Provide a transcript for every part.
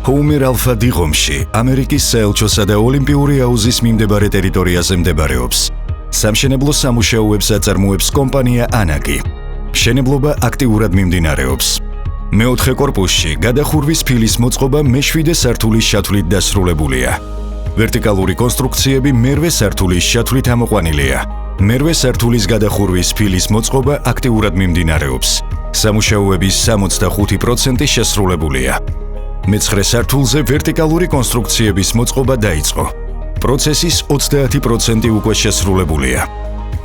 ჰოუმერ ალფა დიღომში, ამერიკის საელჩოსა და ოლიმპიური აუზის მიმდებარე ტერიტორიაზე მდებარეობს. სამშენებლო სამუშაოებს აწარმოებს კომპანია ანაკი. მშენებლობა აქტიურად მიმდინარეობს. მეოთხე კორპუსში გადახურვის ფილის მოწყობა მე-7 სართულის შათვლით დასრულებულია. ვერტიკალური კონსტრუქციები მე-8 სართულის შათვლით ამოყვანილია. მე-8 სართულის გადახურვის ფილის მოწყობა აქტიურად მიმდინარეობს. სამუშაოების 65% შესრულებულია. მე-9 სართულზე ვერტიკალური კონსტრუქციების მოწყობა დაიწყო. პროცესის 30% უკვე შესრულებულია.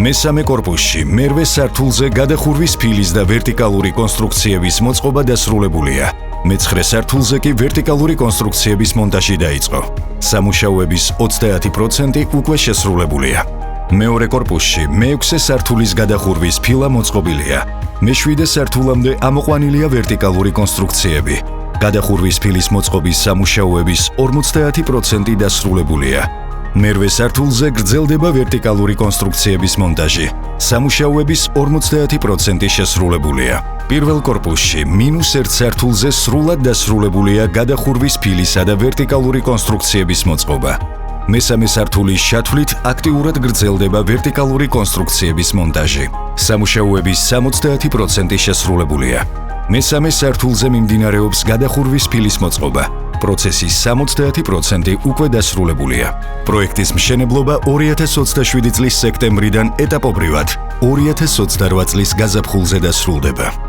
მე-3 კორპუსში მე-8 სართულზე გადახურვის ფილის და ვერტიკალური კონსტრუქციების მოწყობა დასრულებულია. მე-9 სართულზე კი ვერტიკალური კონსტრუქციების მონტაჟი დაიწყო. სამუშაოების 30% უკვე შესრულებულია. მეორე კორპუსში მე-6 სართულის გადახურვის ფილა მოწყობილია. მე-7 სართულამდე ამოყვანილია ვერტიკალური კონსტრუქციები. გადახურვის ფილის მოწყობის სამუშაოების 50% დასრულებულია. მე-8 სართულზე გრძელდება ვერტიკალური კონსტრუქციების მონტაჟი. სამუშაოების 50% შესრულებულია. პირველ კორპუსში -1 სართულზე სრულად დასრულებულია გადახურვის ფილისა და ვერტიკალური კონსტრუქციების მოწყობა. მე-3 სართულის შათვლით აქტიურად გრძელდება ვერტიკალური კონსტრუქციების მონტაჟი. სამუშაოების 70% შესრულებულია. მე-3 სართულზე მიმდინარეობს გადახურვის ფილის მოწყობა. პროცესის 70% უკვე დასრულებულია. პროექტის მშენებლობა 2027 წლის სექტემბრიდან ეტაპობრივად 2028 წლის გაზაფხულზე დასრულდება.